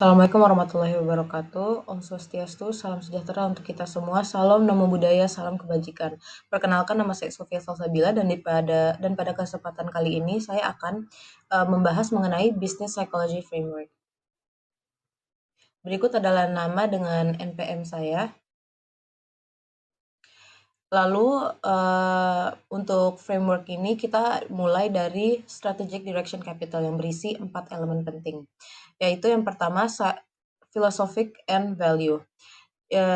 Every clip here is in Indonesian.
Assalamualaikum warahmatullahi wabarakatuh. Om Swastiastu, salam sejahtera untuk kita semua. Salam namo buddhaya, salam kebajikan. Perkenalkan, nama saya Sofia Salsabila dan pada kesempatan kali ini saya akan membahas mengenai Business Psychology Framework. Berikut adalah nama dengan NPM saya. Lalu untuk framework ini kita mulai dari Strategic Direction Capital yang berisi 4 elemen penting, yaitu yang pertama Philosophic and Value.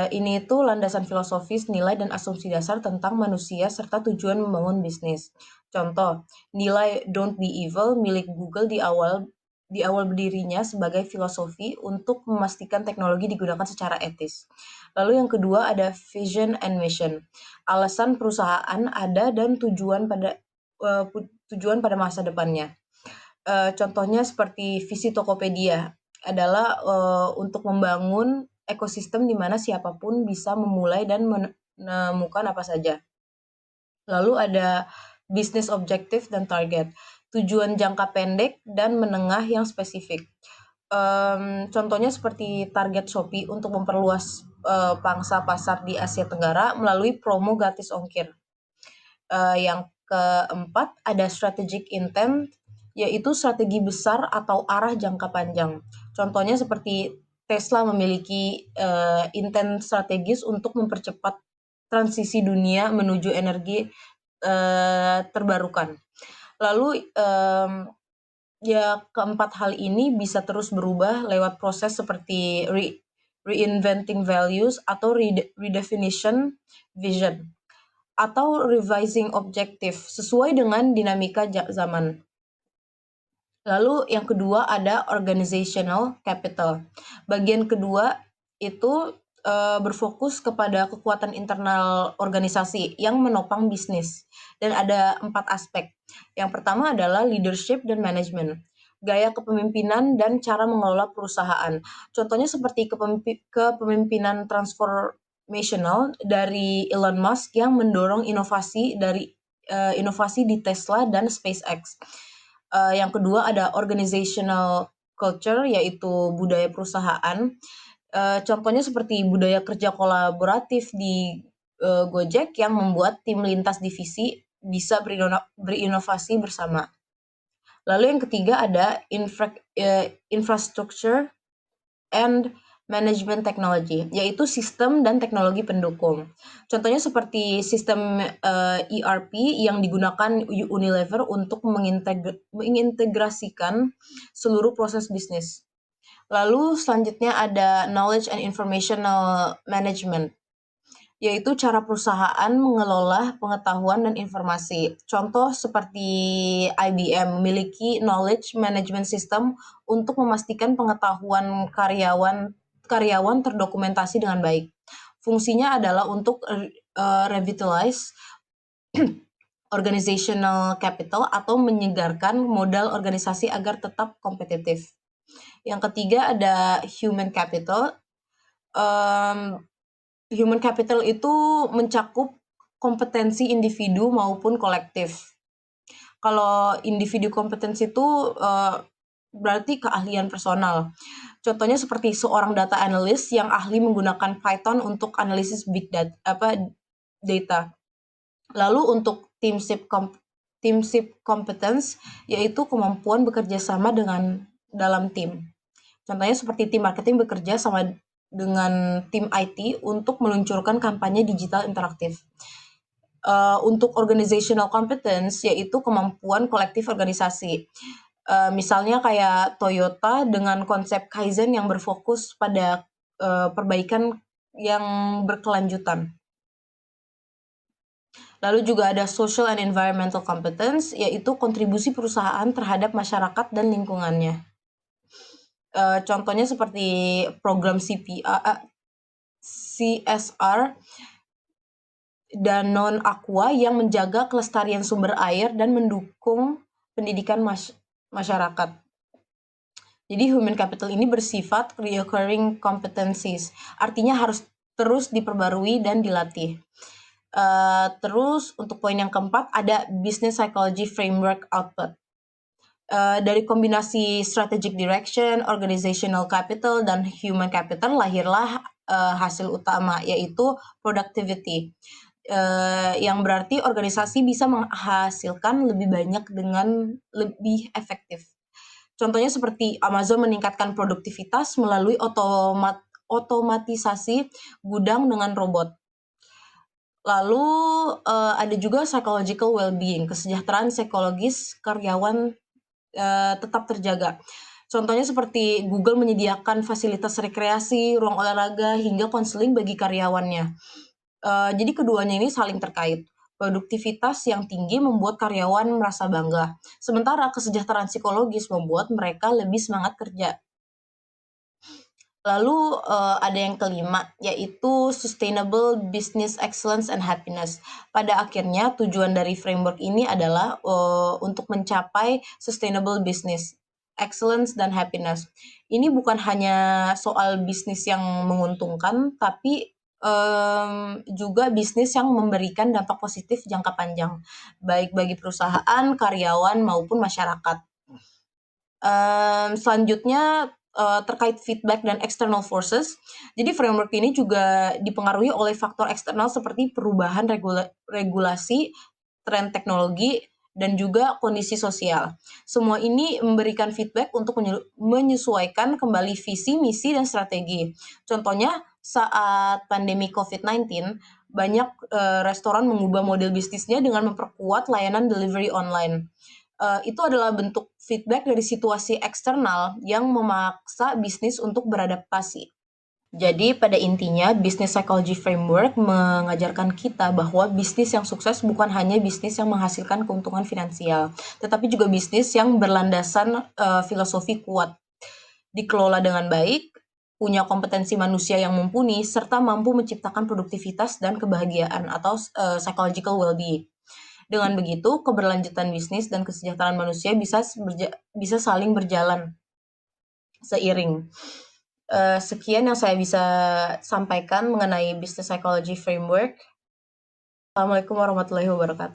Ini itu landasan filosofis, nilai, dan asumsi dasar tentang manusia serta tujuan membangun bisnis. Contoh, nilai Don't Be Evil milik Google di awal berdirinya sebagai filosofi untuk memastikan teknologi digunakan secara etis. Lalu yang kedua ada Vision and Mission. Alasan perusahaan ada dan tujuan pada masa depannya. Contohnya seperti visi Tokopedia adalah untuk membangun ekosistem di mana siapapun bisa memulai dan menemukan apa saja. Lalu ada business objective dan target, tujuan jangka pendek dan menengah yang spesifik. Contohnya seperti target Shopee untuk memperluas pangsa pasar di Asia Tenggara melalui promo gratis ongkir. Yang keempat ada strategic intent, yaitu strategi besar atau arah jangka panjang. Contohnya seperti Tesla memiliki intent strategis untuk mempercepat transisi dunia menuju energi terbarukan. Lalu keempat hal ini bisa terus berubah lewat proses seperti reinventing values atau redefinition vision atau revising objective sesuai dengan dinamika zaman. Lalu yang kedua ada organizational capital. Bagian kedua itu berfokus kepada kekuatan internal organisasi yang menopang bisnis. Dan ada 4 aspek. Yang pertama adalah leadership dan management. Gaya kepemimpinan dan cara mengelola perusahaan. Contohnya seperti kepemimpinan transformational dari Elon Musk yang mendorong inovasi di Tesla dan SpaceX. Yang kedua ada organizational culture, yaitu budaya perusahaan. Contohnya seperti budaya kerja kolaboratif di Gojek yang membuat tim lintas divisi bisa berinovasi bersama. Lalu yang ketiga ada infrastructure and management technology, yaitu sistem dan teknologi pendukung. Contohnya seperti sistem ERP yang digunakan Unilever untuk mengintegrasikan seluruh proses bisnis. Lalu selanjutnya ada knowledge and informational management, yaitu cara perusahaan mengelola pengetahuan dan informasi. Contoh seperti IBM memiliki knowledge management system untuk memastikan pengetahuan karyawan terdokumentasi dengan baik. Fungsinya adalah untuk revitalize organizational capital atau menyegarkan modal organisasi agar tetap kompetitif. Yang ketiga ada human capital. Human capital itu mencakup kompetensi individu maupun kolektif. Kalau individu kompetensi itu berarti keahlian personal. Contohnya seperti seorang data analyst yang ahli menggunakan Python untuk analisis big data. Lalu untuk teamship competence, yaitu kemampuan bekerja sama dalam tim. Contohnya seperti tim marketing bekerja sama dengan tim IT untuk meluncurkan kampanye digital interaktif. Untuk organizational competence, yaitu kemampuan kolektif organisasi. Misalnya kayak Toyota dengan konsep Kaizen yang berfokus pada perbaikan yang berkelanjutan. Lalu juga ada social and environmental competence, yaitu kontribusi perusahaan terhadap masyarakat dan lingkungannya. Contohnya seperti program CSR dan non-aqua yang menjaga kelestarian sumber air dan mendukung pendidikan masyarakat. Jadi human capital ini bersifat recurring competencies, artinya harus terus diperbarui dan dilatih. Terus untuk poin yang keempat ada business psychology framework output. Dari kombinasi strategic direction, organizational capital, dan human capital lahirlah hasil utama, yaitu productivity. Yang berarti organisasi bisa menghasilkan lebih banyak dengan lebih efektif. Contohnya seperti Amazon meningkatkan produktivitas melalui otomatisasi gudang dengan robot. Lalu ada juga psychological well-being, kesejahteraan psikologis karyawan tetap terjaga. Contohnya seperti Google menyediakan fasilitas rekreasi, ruang olahraga, hingga konseling bagi karyawannya. Jadi keduanya ini saling terkait. Produktivitas yang tinggi membuat karyawan merasa bangga, sementara kesejahteraan psikologis membuat mereka lebih semangat kerja. Lalu ada yang kelima, yaitu Sustainable Business Excellence and Happiness. Pada akhirnya tujuan dari framework ini adalah untuk mencapai sustainable business, excellence, dan happiness. Ini bukan hanya soal bisnis yang menguntungkan, tapi juga bisnis yang memberikan dampak positif jangka panjang, baik bagi perusahaan, karyawan, maupun masyarakat. Selanjutnya terkait feedback dan external forces. Jadi framework ini juga dipengaruhi oleh faktor eksternal seperti perubahan regulasi, tren teknologi, dan juga kondisi sosial. Semua ini memberikan feedback untuk menyesuaikan kembali visi, misi, dan strategi. Contohnya saat pandemi COVID-19, banyak restoran mengubah model bisnisnya dengan memperkuat layanan delivery online. Itu adalah bentuk feedback dari situasi eksternal yang memaksa bisnis untuk beradaptasi. Jadi pada intinya, Business Psychology Framework mengajarkan kita bahwa bisnis yang sukses bukan hanya bisnis yang menghasilkan keuntungan finansial, tetapi juga bisnis yang berlandasan filosofi kuat, dikelola dengan baik, punya kompetensi manusia yang mumpuni, serta mampu menciptakan produktivitas dan kebahagiaan atau psychological well-being. Dengan begitu, keberlanjutan bisnis dan kesejahteraan manusia bisa saling berjalan seiring. Sekian yang saya bisa sampaikan mengenai Business Psychology Framework. Assalamualaikum warahmatullahi wabarakatuh.